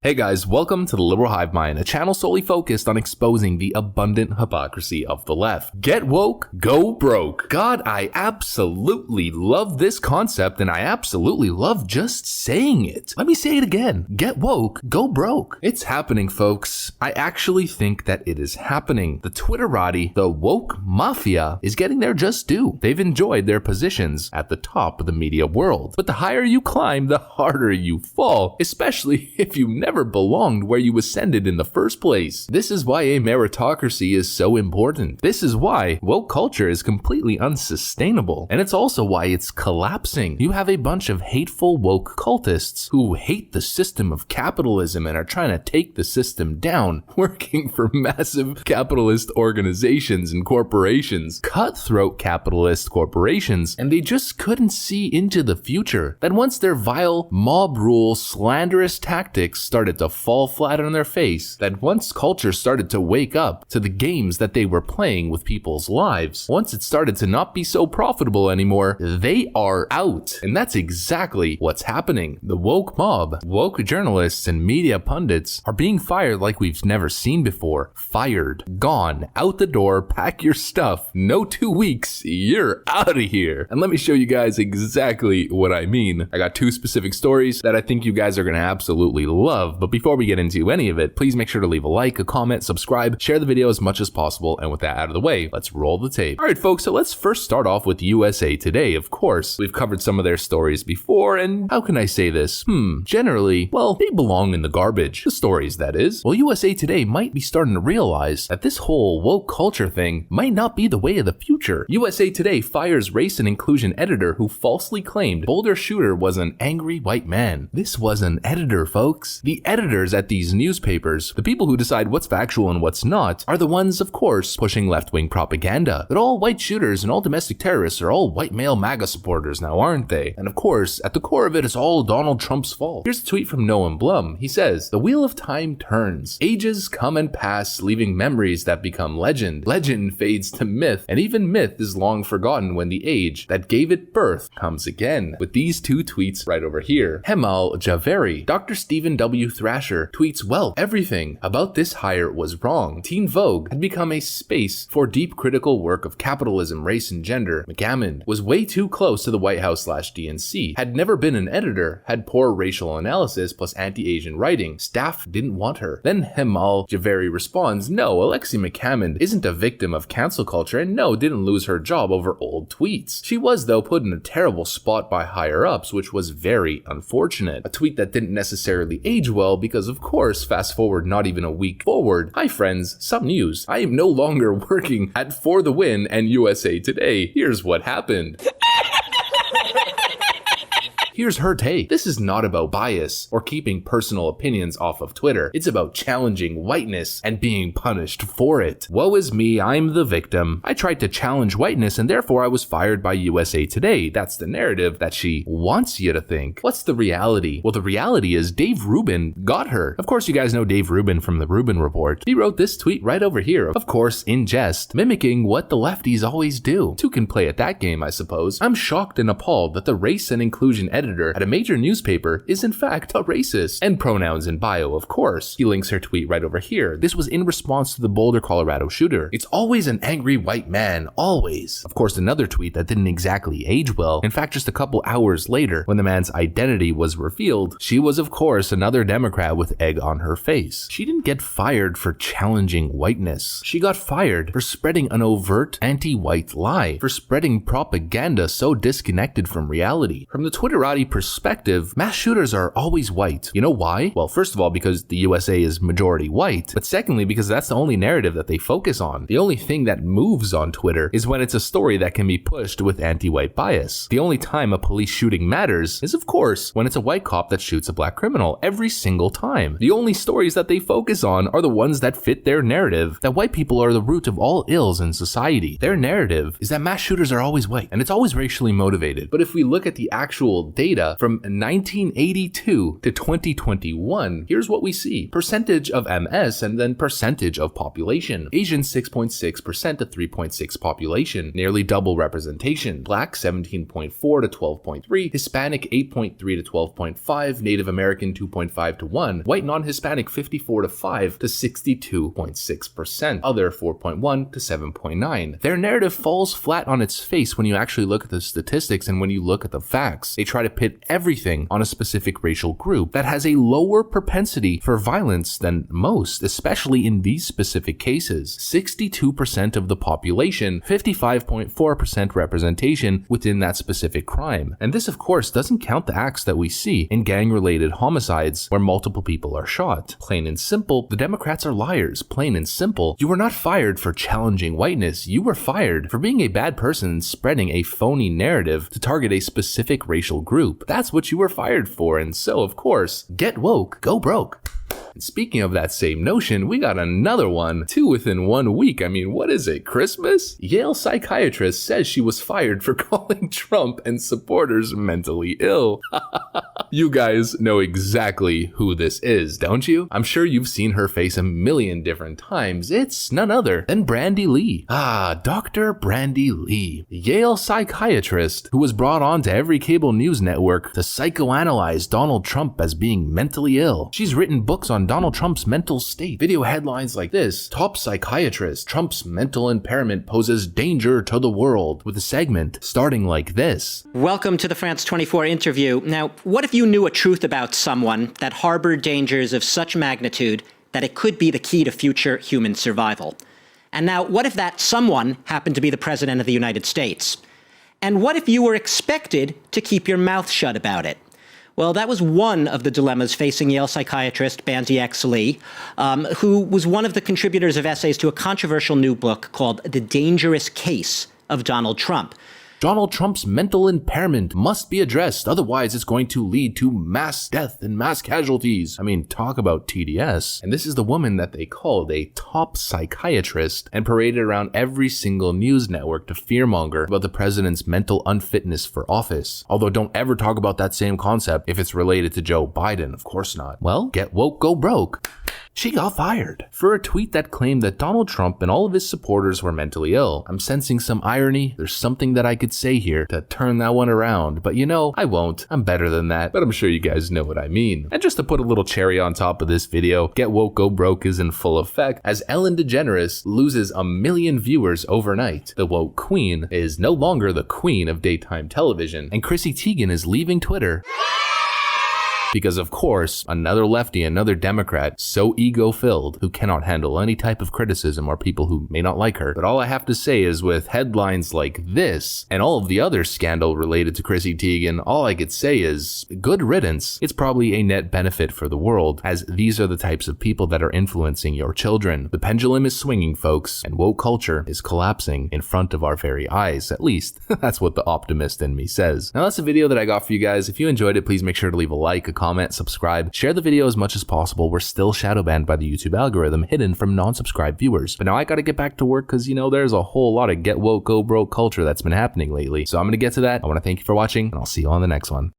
Hey guys, welcome to the Liberal Hive Mind, a channel solely focused on exposing the abundant hypocrisy of the left. Get woke, go broke. God, I absolutely love this concept and I absolutely love just saying it. Let me say it again. Get woke, go broke. It's happening, folks. I actually think that it is happening. The Twitterati, the woke mafia, is getting their just due. They've enjoyed their positions at the top of the media world. But the higher you climb, the harder you fall, especially if you never belonged where you ascended in the first place. This is why a meritocracy is so important. This is why woke culture is completely unsustainable. And it's also why it's collapsing. You have a bunch of hateful woke cultists who hate the system of capitalism and are trying to take the system down, working for massive capitalist organizations and corporations, cutthroat capitalist corporations, and they just couldn't see into the future. That once their vile mob rule slanderous tactics started to fall flat on their face, that once culture started to wake up to the games that they were playing with people's lives, once it started to not be so profitable anymore, they are out. And that's exactly what's happening. The woke mob, woke journalists and media pundits are being fired like we've never seen before. Fired, gone, out the door, pack your stuff. No 2 weeks, you're out of here. And let me show you guys exactly what I mean. I got two specific stories that I think you guys are gonna absolutely love. But before we get into any of it, please make sure to leave a like, a comment, subscribe, share the video as much as possible, and with that out of the way, let's roll the tape. Alright folks, so let's first start off with USA Today. Of course, we've covered some of their stories before, and how can I say this? Generally, well, they belong in the garbage. The stories, that is. Well, USA Today might be starting to realize that this whole woke culture thing might not be the way of the future. USA Today fires race and inclusion editor who falsely claimed Boulder shooter was an angry white man. This was an editor, folks. The editors at these newspapers, the people who decide what's factual and what's not, are the ones, of course, pushing left-wing propaganda. That all white shooters and all domestic terrorists are all white male MAGA supporters now, aren't they? And of course, at the core of it is all Donald Trump's fault. Here's a tweet from Noam Blum. He says, "The wheel of time turns. Ages come and pass, leaving memories that become legend. Legend fades to myth, and even myth is long forgotten when the age that gave it birth comes again." With these two tweets right over here. Hemal Javeri, Dr. Stephen W. Thrasher tweets, "Well, everything about this hire was wrong. Teen Vogue had become a space for deep critical work of capitalism, race, and gender. McGammon was way too close to the White House/DNC. Had never been an editor, had poor racial analysis plus anti-Asian writing. Staff didn't want her." Then Hemal Javeri responds, "No, Alexi McCammon isn't a victim of cancel culture, and no, didn't lose her job over old tweets. She was, though, put in a terrible spot by higher-ups, which was very unfortunate." A tweet that didn't necessarily age well because, of course, fast forward not even a week forward. Hi friends, some news. I am no longer working at For the Win and USA Today. Here's what happened. Here's her take. This is not about bias or keeping personal opinions off of Twitter. It's about challenging whiteness and being punished for it. Woe is me, I'm the victim. I tried to challenge whiteness and therefore I was fired by USA Today. That's the narrative that she wants you to think. What's the reality? Well, the reality is Dave Rubin got her. Of course, you guys know Dave Rubin from the Rubin Report. He wrote this tweet right over here, of course, in jest, mimicking what the lefties always do. Two can play at that game, I suppose. "I'm shocked and appalled that the race and inclusion editor at a major newspaper is in fact a racist." And pronouns in bio, of course. He links her tweet right over here. This was in response to the Boulder, Colorado shooter. "It's always an angry white man, always." Of course, another tweet that didn't exactly age well. In fact, just a couple hours later, when the man's identity was revealed, she was, of course, another Democrat with egg on her face. She didn't get fired for challenging whiteness. She got fired for spreading an overt anti-white lie, for spreading propaganda so disconnected from reality. From the Twitterati perspective, mass shooters are always white. You know why? Well, first of all, because the USA is majority white, but secondly, because that's the only narrative that they focus on. The only thing that moves on Twitter is when it's a story that can be pushed with anti-white bias. The only time a police shooting matters is, of course, when it's a white cop that shoots a black criminal every single time. The only stories that they focus on are the ones that fit their narrative, that white people are the root of all ills in society. Their narrative is that mass shooters are always white, and it's always racially motivated. But if we look at the actual data, data from 1982 to 2021, here's what we see. Percentage of MS and then percentage of population. Asian 6.6% to 3.6 population, nearly double representation. Black 17.4 to 12.3, Hispanic 8.3 to 12.5, Native American 2.5 to 1, white non-Hispanic 54 to 5 to 62.6%, other 4.1 to 7.9. Their narrative falls flat on its face when you actually look at the statistics and when you look at the facts. They try to pit everything on a specific racial group that has a lower propensity for violence than most, especially in these specific cases. 62% of the population, 55.4% representation within that specific crime. And this, of course, doesn't count the acts that we see in gang-related homicides where multiple people are shot. Plain and simple, the Democrats are liars. Plain and simple, you were not fired for challenging whiteness. You were fired for being a bad person and spreading a phony narrative to target a specific racial group. That's what you were fired for. And so, of course, get woke, go broke. And speaking of that same notion, we got another one, 2 within 1 week. I mean, what is it, Christmas? Yale psychiatrist says she was fired for calling Trump and supporters mentally ill. You guys know exactly who this is, don't you? I'm sure you've seen her face a million different times. It's none other than Brandy Lee. Dr. Brandy Lee, Yale psychiatrist who was brought on to every cable news network to psychoanalyze Donald Trump as being mentally ill. She's written books on Donald Trump's mental state. Video headlines like this: top psychiatrist, Trump's mental impairment poses danger to the world, with a segment starting like this. Welcome to the France 24 interview. Now, what if you knew a truth about someone that harbored dangers of such magnitude that it could be the key to future human survival? And now, what if that someone happened to be the President of the United States? And what if you were expected to keep your mouth shut about it? Well, that was one of the dilemmas facing Yale psychiatrist Bandy X. Lee, who was one of the contributors of essays to a controversial new book called The Dangerous Case of Donald Trump. Donald Trump's mental impairment must be addressed, otherwise it's going to lead to mass death and mass casualties. I mean, talk about TDS. And this is the woman that they called a top psychiatrist and paraded around every single news network to fearmonger about the president's mental unfitness for office. Although don't ever talk about that same concept if it's related to Joe Biden, of course not. Well, get woke, go broke. She got fired for a tweet that claimed that Donald Trump and all of his supporters were mentally ill. I'm sensing some irony. There's something that I could say here to turn that one around, but you know, I won't. I'm better than that, but I'm sure you guys know what I mean. And just to put a little cherry on top of this video, Get Woke, Go Broke is in full effect as Ellen DeGeneres loses 1 million viewers overnight. The woke queen is no longer the queen of daytime television, and Chrissy Teigen is leaving Twitter. Because of course, another lefty, another Democrat, so ego-filled, who cannot handle any type of criticism or people who may not like her. But all I have to say is with headlines like this, and all of the other scandal related to Chrissy Teigen, all I could say is, good riddance. It's probably a net benefit for the world, as these are the types of people that are influencing your children. The pendulum is swinging, folks, and woke culture is collapsing in front of our very eyes. At least, that's what the optimist in me says. Now that's a video that I got for you guys. If you enjoyed it, please make sure to leave a like, a comment, subscribe, share the video as much as possible. We're still shadow banned by the YouTube algorithm, hidden from non-subscribed viewers. But now I gotta get back to work because, you know, there's a whole lot of get woke, go broke culture that's been happening lately. So I'm gonna get to that. I wanna thank you for watching, and I'll see you on the next one.